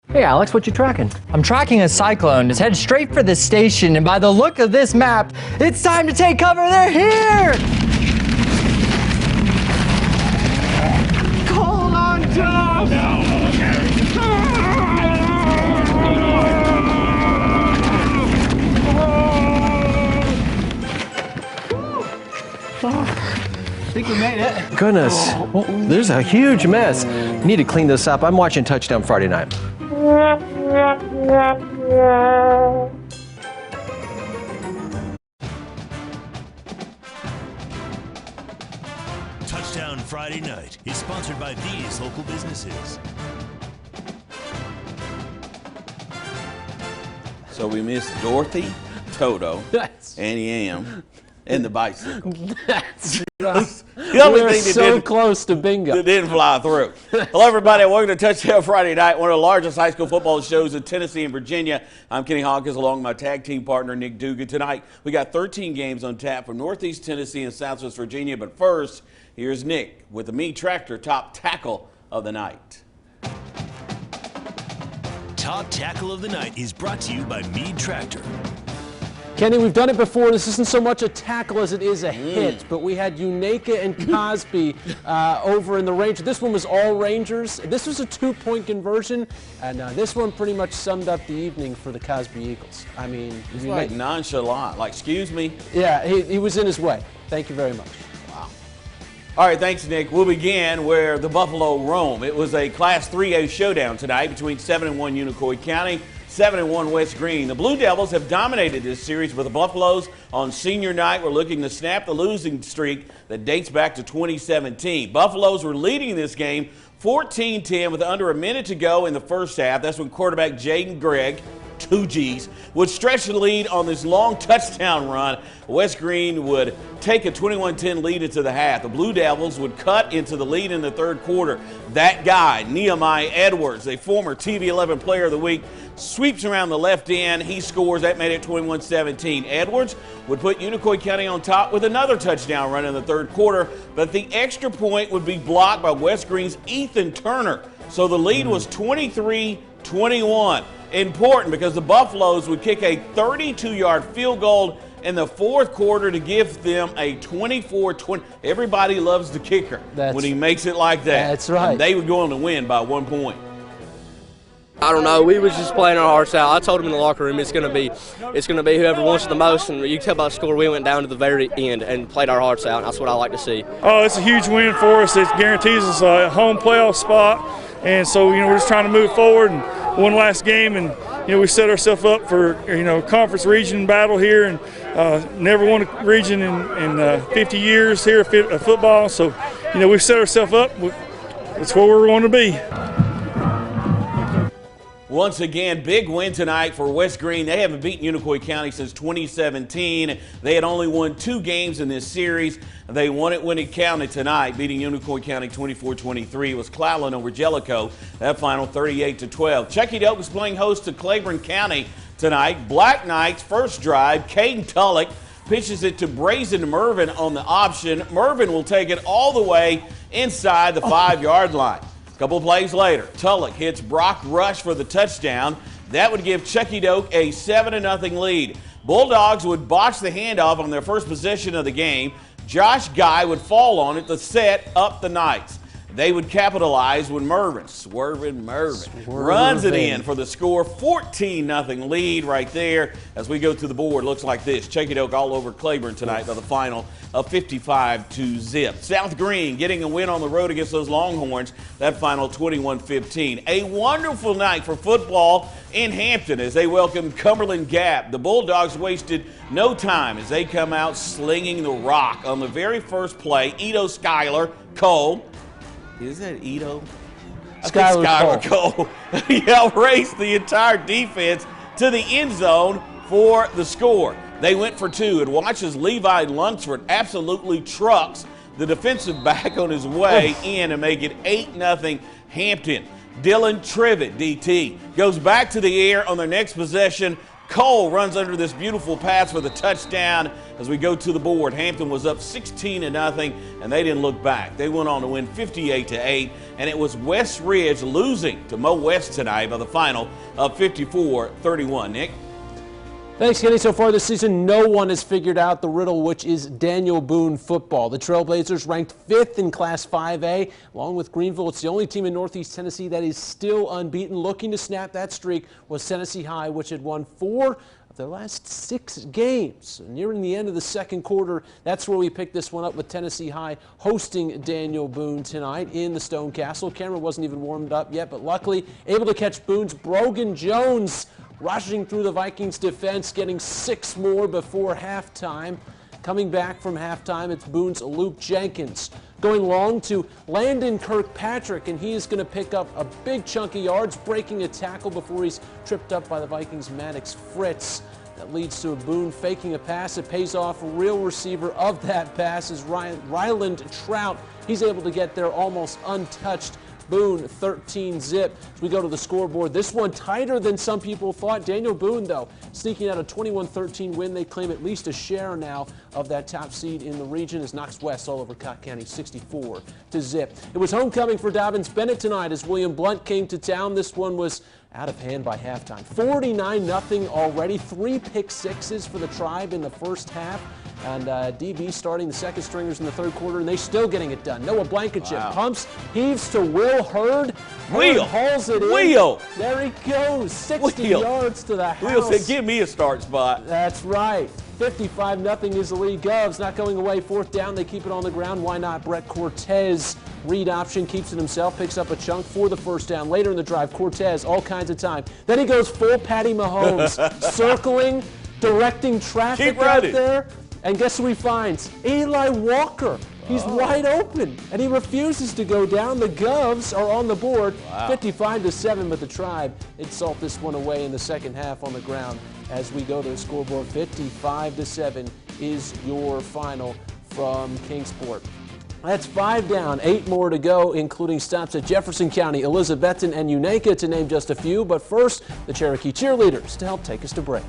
Hey Alex, what you tracking? I'm tracking a cyclone. It's headed straight for the station, and by the look of this map, it's time to take cover. They're here! Hold on, Tom! I think we made it. Goodness, there's a huge mess. Need to clean this up. I'm watching Touchdown Friday night. Touchdown Friday night is sponsored by these local businesses. So we missed Dorothy, Toto, Annie Yam, and the bicycle. That's The only We're thing that so didn't, close to bingo. that didn't fly through. Hello, everybody. Welcome to Touchdown Friday Night, one of the largest high school football shows in Tennessee and Virginia. I'm Kenny Hawkins, along with my tag team partner, Nick Dugan. Tonight, we got 13 games on tap from Northeast Tennessee and Southwest Virginia. But first, here's Nick with the Meade Tractor top tackle of the night. Top Tackle of the Night is brought to you by Meade Tractor. Kenny, we've done it before. This isn't so much a tackle as it is a hit, but we had Unicoi and Cosby over in the Rangers. This one was all Rangers. This was a 2-point conversion, and this one pretty much summed up the evening for the Cosby Eagles. I mean, It's like nonchalant, like, excuse me. yeah, he was in his way. Thank you very much. Wow. All right, thanks, Nick. We'll begin where the Buffalo roam. It was a Class 3A showdown tonight between 7-1 Unicoi County, 7-1 West Greene. The Blue Devils have dominated this series, with the Buffaloes on senior night were looking to snap the losing streak that dates back to 2017. Buffaloes were leading this game 14-10 with under a minute to go in the first half. That's when quarterback Jaden Gregg, 2 G's, would stretch the lead on this long touchdown run. West Greene would take a 21-10 lead into the half. The Blue Devils would cut into the lead in the third quarter. That guy, Nehemiah Edwards, a former TV11 Player of the Week, sweeps around the left end. He scores. That made it 21-17. Edwards would put Unicoi County on top with another touchdown run in the third quarter, but the extra point would be blocked by West Greene's Ethan Turner. So the lead was 23-21. Important because the Buffaloes would kick a 32-yard field goal in the fourth quarter to give them a 24-20. Everybody loves the kicker when he makes it like that. That's right. And they would go on to win by 1 point. I don't know. We was just playing our hearts out. I told him in the locker room it's gonna be whoever wants it the most. And you can tell by the score, we went down to the very end and played our hearts out. And that's what I like to see. Oh, it's a huge win for us. It guarantees us a home playoff spot. And so, we're just trying to move forward. And one last game, and we set ourselves up for conference region battle here, and never won a region in 50 years here of football. So, we've set ourselves up. That's where we're going to be. Once again, big win tonight for West Greene. They haven't beaten Unicoi County since 2017. They had only won 2 games in this series. They won it when it counted tonight, beating Unicoi County 24-23. It was Clallan over Jellicoe. That final 38-12. Chucky-Doak was playing host to Claiborne County tonight. Black Knights first drive, Caden Tullock pitches it to Brazen Mervin on the option. Mervin will take it all the way inside the 5-yard line. A couple plays later, Tullock hits Brock Rush for the touchdown. That would give Chucky-Doak a 7-0 lead. Bulldogs would botch the handoff on their first possession of the game. Josh Guy would fall on it to set up the Knights. They would capitalize when Mervin runs it in for the score. 14-0 lead right there. As we go to the board, looks like this. Chucky-Doak all over Claiborne tonight by the final of 55-0. South Greene getting a win on the road against those Longhorns. That final 21-15. A wonderful night for football in Hampton as they welcomed Cumberland Gap. The Bulldogs wasted no time as they come out slinging the rock on the very first play. Ito Schuyler Cole. Is that Ito? Schuyler Cole. He outraced the entire defense to the end zone for the score. They went for 2, and watch as Levi Lunsford absolutely trucks the defensive back on his way in and make it 8-0 Hampton. Dylan Trivet, DT, goes back to the air on their next possession. Cole runs under this beautiful pass for the touchdown, As we go to the board, Hampton was up 16-0, and they didn't look back. They went on to win 58-8, and it was West Ridge losing to Mo West tonight by the final of 54-31. Nick? Thanks, Kenny. So far this season, no one has figured out the riddle, which is Daniel Boone football. The Trailblazers ranked 5th in Class 5A, along with Greenville. It's the only team in Northeast Tennessee that is still unbeaten. Looking to snap that streak was Tennessee High, which had won 4 of their last 6 games. Nearing the end of the second quarter, that's where we picked this one up with Tennessee High hosting Daniel Boone tonight in the Stone Castle. Cameron wasn't even warmed up yet, but luckily able to catch Boone's Brogan Jones rushing through the Vikings defense, getting 6 more before halftime. Coming back from halftime, it's Boone's Luke Jenkins. Going long to Landon Kirkpatrick, and he is going to pick up a big chunk of yards, breaking a tackle before he's tripped up by the Vikings' Maddox Fritz. That leads to a Boone faking a pass. It pays off. A real receiver of that pass is Ryland Trout. He's able to get there almost untouched. Boone 13-zip. As we go to the scoreboard, this one tighter than some people thought. Daniel Boone, though, sneaking out a 21-13 win. They claim at least a share now of that top seed in the region as Knox West all over Cott County 64-zip. It was homecoming for Dobbins Bennett tonight as William Blunt came to town. This one was out of hand by halftime. 49-0 already. 3 pick sixes for the Tribe in the first half. And DB starting the second stringers in the third quarter, and they still getting it done. Noah Blankenship pumps, heaves to Will Hurd. Hurd hauls it in. Wheel. There he goes, 60 yards to the house. Will said, give me a start spot. That's right. 55-0 is the lead. Govs not going away. 4th down, they keep it on the ground. Why not? Brett Cortez, read option, keeps it himself, picks up a chunk for the first down. Later in the drive, Cortez, all kinds of time. Then he goes full Patty Mahomes, circling, directing traffic out there. And guess who he finds? Eli Walker. He's wide open, and he refuses to go down. The Govs are on the board, 55-7, but the Tribe insult this one away in the second half on the ground. As we go to the scoreboard, 55-7 is your final from Kingsport. That's 5 down, 8 more to go, including stops at Jefferson County, Elizabethton, and Unicoi, to name just a few. But first, the Cherokee Cheerleaders to help take us to break.